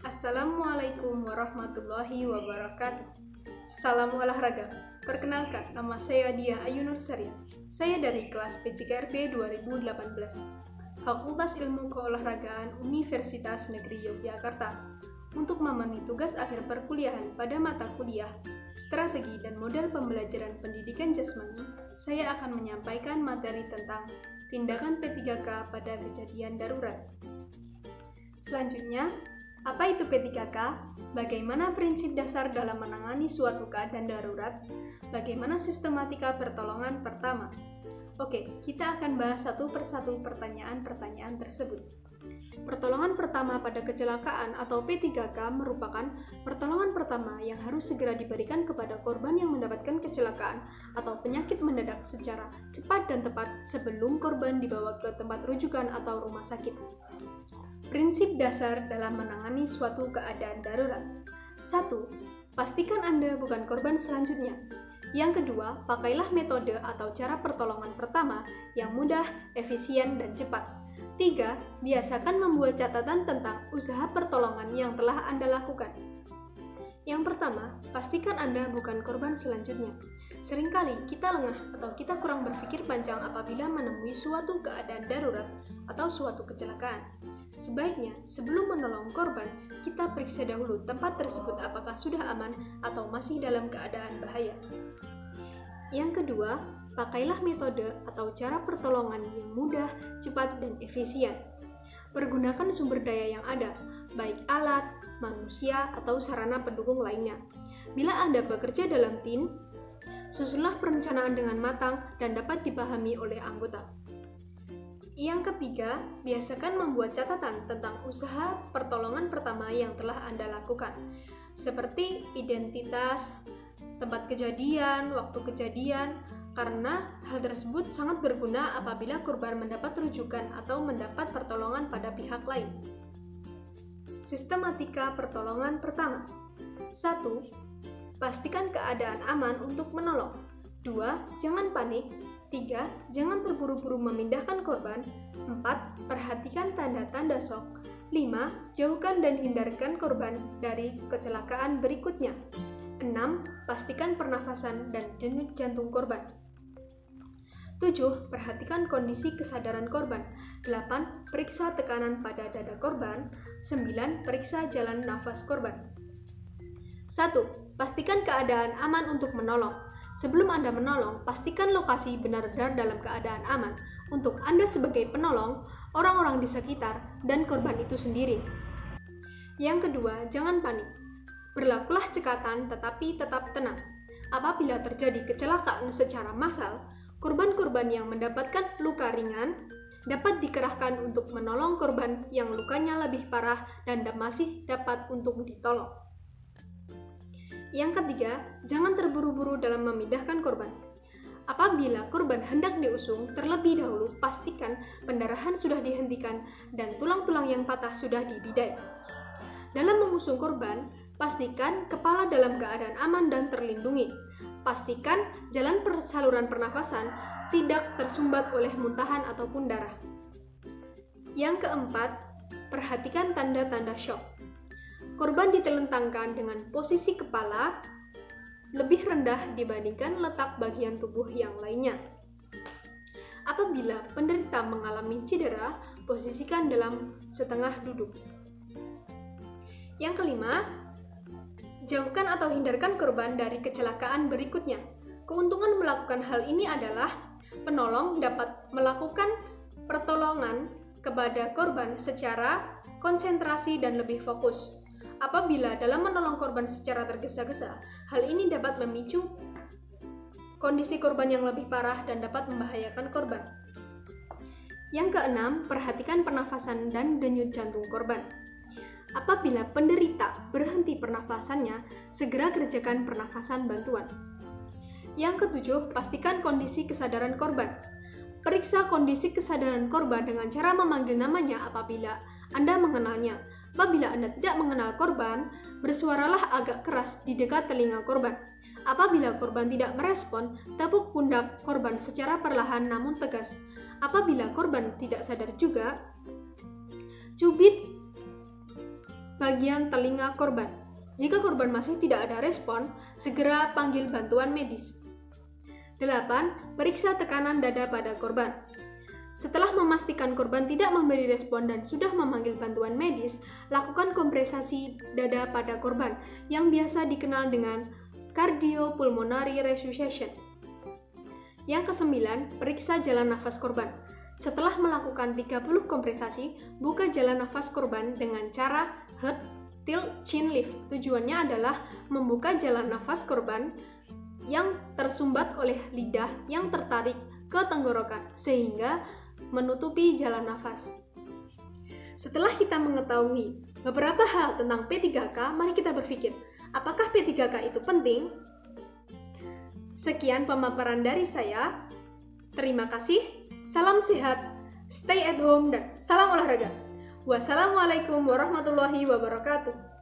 Assalamualaikum warahmatullahi wabarakatuh. Salam olahraga. Perkenalkan, nama saya Dia Ayu Nursari. Saya dari kelas PJKRB 2018, Fakultas Ilmu Keolahragaan Universitas Negeri Yogyakarta. Untuk memenuhi tugas akhir perkuliahan pada mata kuliah Strategi dan Model Pembelajaran Pendidikan Jasmani, saya akan menyampaikan materi tentang tindakan P3K pada kejadian darurat. Selanjutnya, apa itu P3K? Bagaimana prinsip dasar dalam menangani suatu keadaan darurat? Bagaimana sistematika pertolongan pertama? Oke, kita akan bahas satu persatu pertanyaan-pertanyaan tersebut. Pertolongan pertama pada kecelakaan atau P3K merupakan pertolongan pertama yang harus segera diberikan kepada korban yang mendapatkan kecelakaan atau penyakit mendadak secara cepat dan tepat sebelum korban dibawa ke tempat rujukan atau rumah sakit. Prinsip dasar dalam menangani suatu keadaan darurat. 1. Pastikan Anda bukan korban selanjutnya. Yang kedua, pakailah metode atau cara pertolongan pertama yang mudah, efisien, dan cepat. 3. Biasakan membuat catatan tentang usaha pertolongan yang telah Anda lakukan. Yang pertama, pastikan Anda bukan korban selanjutnya. Seringkali kita lengah atau kita kurang berpikir panjang apabila menemui suatu keadaan darurat atau suatu kecelakaan. Sebaiknya, sebelum menolong korban, kita periksa dahulu tempat tersebut apakah sudah aman atau masih dalam keadaan bahaya. Yang kedua, pakailah metode atau cara pertolongan yang mudah, cepat, dan efisien. Pergunakan sumber daya yang ada, baik alat, manusia, atau sarana pendukung lainnya. Bila Anda bekerja dalam tim, susunlah perencanaan dengan matang dan dapat dipahami oleh anggota. Yang ketiga, biasakan membuat catatan tentang usaha pertolongan pertama yang telah Anda lakukan, seperti identitas, tempat kejadian, waktu kejadian, karena hal tersebut sangat berguna apabila korban mendapat rujukan atau mendapat pertolongan pada pihak lain. Sistematika pertolongan pertama. 1. Pastikan keadaan aman untuk menolong. 2. Jangan panik. 3. Jangan terburu-buru memindahkan korban. 4. Perhatikan tanda-tanda shock. 5. Jauhkan dan hindarkan korban dari kecelakaan berikutnya. 6. Pastikan pernafasan dan denyut jantung korban. 7. Perhatikan kondisi kesadaran korban. 8. Periksa tekanan pada dada korban. 9. Periksa jalan nafas korban. 1. Pastikan keadaan aman untuk menolong. Sebelum Anda menolong, pastikan lokasi benar-benar dalam keadaan aman untuk Anda sebagai penolong, orang-orang di sekitar, dan korban itu sendiri. Yang kedua, jangan panik. Berlakulah cekatan tetapi tetap tenang. Apabila terjadi kecelakaan secara massal, korban-korban yang mendapatkan luka ringan dapat dikerahkan untuk menolong korban yang lukanya lebih parah dan masih dapat untuk ditolong. Yang ketiga, jangan terburu-buru dalam memindahkan korban. Apabila korban hendak diusung, terlebih dahulu pastikan pendarahan sudah dihentikan dan tulang-tulang yang patah sudah dibidai. Dalam mengusung korban, pastikan kepala dalam keadaan aman dan terlindungi. Pastikan jalan saluran pernafasan tidak tersumbat oleh muntahan ataupun darah. Yang keempat, perhatikan tanda-tanda shock. Korban ditelentangkan dengan posisi kepala lebih rendah dibandingkan letak bagian tubuh yang lainnya. Apabila penderita mengalami cedera, posisikan dalam setengah duduk. Yang kelima, jauhkan atau hindarkan korban dari kecelakaan berikutnya. Keuntungan melakukan hal ini adalah penolong dapat melakukan pertolongan kepada korban secara konsentrasi dan lebih fokus. Apabila dalam menolong korban secara tergesa-gesa, hal ini dapat memicu kondisi korban yang lebih parah dan dapat membahayakan korban. Yang keenam, perhatikan pernafasan dan denyut jantung korban. Apabila penderita berhenti pernafasannya, segera kerjakan pernafasan bantuan. Yang ketujuh, pastikan kondisi kesadaran korban. Periksa kondisi kesadaran korban dengan cara memanggil namanya apabila Anda mengenalnya. Apabila Anda tidak mengenal korban, bersuaralah agak keras di dekat telinga korban. Apabila korban tidak merespon, tepuk pundak korban secara perlahan namun tegas. Apabila korban tidak sadar juga, cubit bagian telinga korban. Jika korban masih tidak ada respon, segera panggil bantuan medis. 8. Periksa tekanan dada pada korban. Setelah memastikan korban tidak memberi respon dan sudah memanggil bantuan medis, lakukan kompresasi dada pada korban yang biasa dikenal dengan cardiopulmonary resuscitation. Yang ke-9, periksa jalan nafas korban. Setelah melakukan 30 kompresasi, buka jalan nafas korban dengan cara head tilt chin lift. Tujuannya adalah membuka jalan nafas korban yang tersumbat oleh lidah yang tertarik ke tenggorokan, sehingga menutupi jalan nafas. Setelah kita mengetahui beberapa hal tentang P3K, mari kita berpikir, apakah P3K itu penting? Sekian pemaparan dari saya. Terima kasih, salam sehat, stay at home, dan salam olahraga. Wassalamualaikum warahmatullahi wabarakatuh.